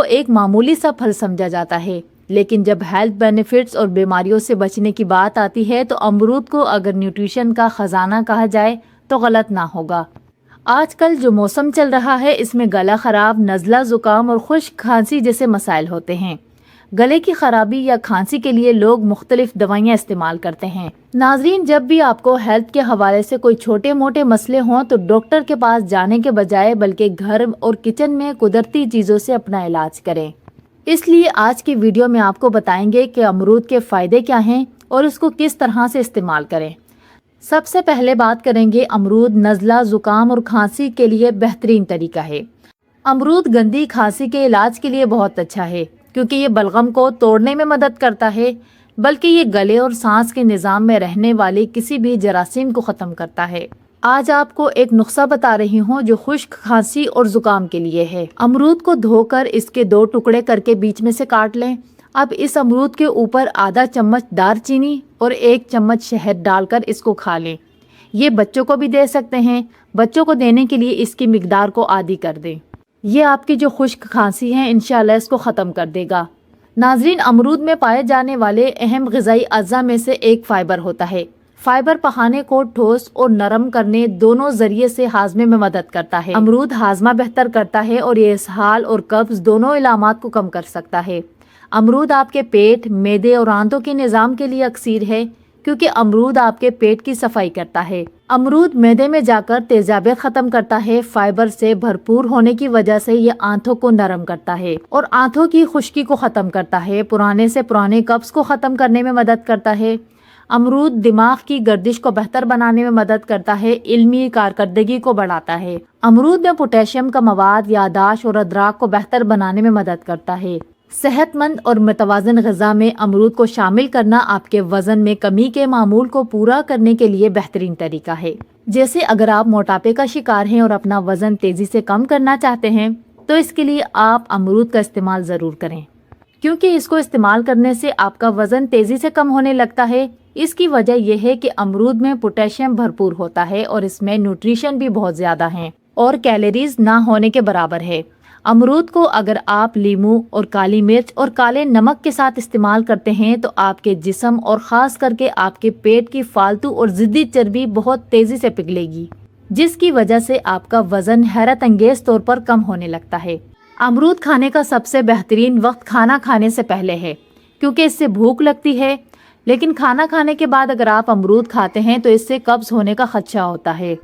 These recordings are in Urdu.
ایک معمولی سا پھل سمجھا جاتا ہے، لیکن جب ہیلتھ بینیفٹس اور بیماریوں سے بچنے کی بات آتی ہے تو امرود کو اگر نیوٹریشن کا خزانہ کہا جائے تو غلط نہ ہوگا۔ آج کل جو موسم چل رہا ہے اس میں گلا خراب، نزلہ، زکام اور خشک کھانسی جیسے مسائل ہوتے ہیں۔ گلے کی خرابی یا کھانسی کے لیے لوگ مختلف دوائیاں استعمال کرتے ہیں۔ ناظرین، جب بھی آپ کو ہیلتھ کے حوالے سے کوئی چھوٹے موٹے مسئلے ہوں تو ڈاکٹر کے پاس جانے کے بجائے بلکہ گھر اور کچن میں قدرتی چیزوں سے اپنا علاج کریں۔ اس لیے آج کی ویڈیو میں آپ کو بتائیں گے کہ امرود کے فائدے کیا ہیں اور اس کو کس طرح سے استعمال کریں۔ سب سے پہلے بات کریں گے امرود نزلہ، زکام اور کھانسی کے لیے بہترین طریقہ ہے۔ امرود گندی کھانسی کے علاج کے لیے بہت اچھا ہے کیونکہ یہ بلغم کو توڑنے میں مدد کرتا ہے، بلکہ یہ گلے اور سانس کے نظام میں رہنے والی کسی بھی جراثیم کو ختم کرتا ہے۔ آج آپ کو ایک نسخہ بتا رہی ہوں جو خشک کھانسی اور زکام کے لیے ہے۔ امرود کو دھو کر اس کے 2 ٹکڑے کر کے بیچ میں سے کاٹ لیں۔ اب اس امرود کے اوپر آدھا چمچ دار چینی اور 1 چمچ شہد ڈال کر اس کو کھا لیں۔ یہ بچوں کو بھی دے سکتے ہیں۔ بچوں کو دینے کے لیے اس کی مقدار کو آدھی کر دیں۔ یہ آپ کی جو خشک کھانسی ہے انشاءاللہ اس کو ختم کر دے گا۔ ناظرین، امرود میں پائے جانے والے اہم غذائی اجزاء میں سے ایک فائبر ہوتا ہے۔ فائبر پخانے کو ٹھوس اور نرم کرنے دونوں ذریعے سے ہاضمے میں مدد کرتا ہے۔ امرود ہاضمہ بہتر کرتا ہے اور یہ اسہال اور قبض دونوں علامات کو کم کر سکتا ہے۔ امرود آپ کے پیٹ، معدے اور آنتوں کے نظام کے لیے اکسیر ہے کیونکہ امرود آپ کے پیٹ کی صفائی کرتا ہے۔ امرود معدے میں جا کر تیزابیت ختم کرتا ہے۔ فائبر سے بھرپور ہونے کی وجہ سے یہ آنتوں کو نرم کرتا ہے اور آنتوں کی خشکی کو ختم کرتا ہے۔ پرانے سے پرانے قبض کو ختم کرنے میں مدد کرتا ہے۔ امرود دماغ کی گردش کو بہتر بنانے میں مدد کرتا ہے، علمی کارکردگی کو بڑھاتا ہے۔ امرود میں پوٹیشیم کا مواد یادداشت اور ادراک کو بہتر بنانے میں مدد کرتا ہے۔ صحت مند اور متوازن غذا میں امرود کو شامل کرنا آپ کے وزن میں کمی کے معمول کو پورا کرنے کے لیے بہترین طریقہ ہے۔ جیسے اگر آپ موٹاپے کا شکار ہیں اور اپنا وزن تیزی سے کم کرنا چاہتے ہیں تو اس کے لیے آپ امرود کا استعمال ضرور کریں، کیونکہ اس کو استعمال کرنے سے آپ کا وزن تیزی سے کم ہونے لگتا ہے۔ اس کی وجہ یہ ہے کہ امرود میں پوٹیشیم بھرپور ہوتا ہے اور اس میں نیوٹریشن بھی بہت زیادہ ہیں اور کیلوریز نہ ہونے کے برابر ہے۔ امرود کو اگر آپ لیمو اور کالی مرچ اور کالے نمک کے ساتھ استعمال کرتے ہیں تو آپ کے جسم اور خاص کر کے آپ کے پیٹ کی فالتو اور ضدی چربی بہت تیزی سے پگھلے گی، جس کی وجہ سے آپ کا وزن حیرت انگیز طور پر کم ہونے لگتا ہے۔ امرود کھانے کا سب سے بہترین وقت کھانا کھانے سے پہلے ہے کیونکہ اس سے بھوک لگتی ہے، لیکن کھانا کھانے کے بعد اگر آپ امرود کھاتے ہیں تو اس سے قبض ہونے کا خدشہ ہوتا ہے۔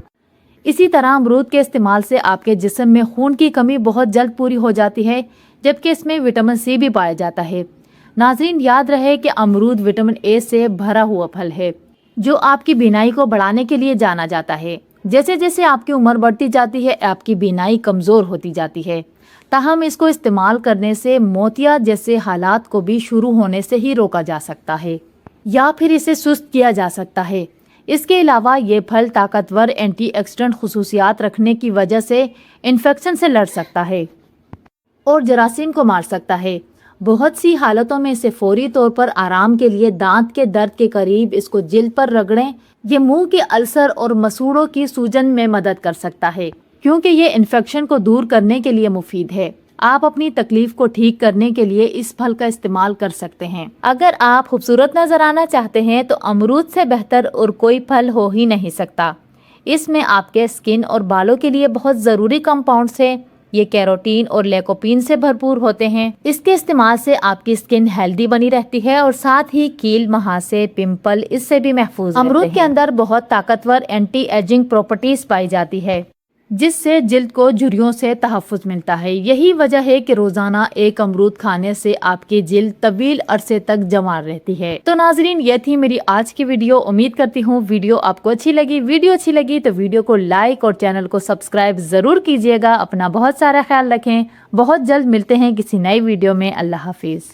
اسی طرح امرود کے استعمال سے آپ کے جسم میں خون کی کمی بہت جلد پوری ہو جاتی ہے، جبکہ اس میں وٹامن سی بھی پایا جاتا ہے۔ ناظرین، یاد رہے کہ امرود وٹامن اے سے بھرا ہوا پھل ہے جو آپ کی بینائی کو بڑھانے کے لیے جانا جاتا ہے۔ جیسے جیسے آپ کی عمر بڑھتی جاتی ہے آپ کی بینائی کمزور ہوتی جاتی ہے، تاہم اس کو استعمال کرنے سے موتیا جیسے حالات کو بھی شروع ہونے سے ہی روکا جا سکتا ہے یا پھر اسے سست کیا جا سکتا ہے۔ اس کے علاوہ یہ پھل طاقتور اینٹی آکسیڈنٹ خصوصیات رکھنے کی وجہ سے انفیکشن سے لڑ سکتا ہے اور جراثیم کو مار سکتا ہے۔ بہت سی حالتوں میں اسے فوری طور پر آرام کے لیے دانت کے درد کے قریب اس کو جلد پر رگڑیں۔ یہ منہ کے السر اور مسوڑوں کی سوجن میں مدد کر سکتا ہے کیونکہ یہ انفیکشن کو دور کرنے کے لیے مفید ہے۔ آپ اپنی تکلیف کو ٹھیک کرنے کے لیے اس پھل کا استعمال کر سکتے ہیں۔ اگر آپ خوبصورت نظر آنا چاہتے ہیں تو امرود سے بہتر اور کوئی پھل ہو ہی نہیں سکتا۔ اس میں آپ کے سکن اور بالوں کے لیے بہت ضروری کمپاؤنڈز ہیں۔ یہ کیروٹین اور لیکوپین سے بھرپور ہوتے ہیں۔ اس کے استعمال سے آپ کی سکن ہیلدی بنی رہتی ہے اور ساتھ ہی کیل، مہاسے، پمپل اس سے بھی محفوظ رہتے ہیں۔ امرود کے اندر بہت طاقتور اینٹی ایجنگ پراپرٹیز پائی جاتی ہے جس سے جلد کو جھریوں سے تحفظ ملتا ہے۔ یہی وجہ ہے کہ روزانہ ایک امرود کھانے سے آپ کی جلد طویل عرصے تک جوان رہتی ہے۔ تو ناظرین، یہ تھی میری آج کی ویڈیو۔ امید کرتی ہوں ویڈیو آپ کو اچھی لگی۔ ویڈیو اچھی لگی تو ویڈیو کو لائک اور چینل کو سبسکرائب ضرور کیجیے گا۔ اپنا بہت سارا خیال رکھیں۔ بہت جلد ملتے ہیں کسی نئی ویڈیو میں۔ اللہ حافظ۔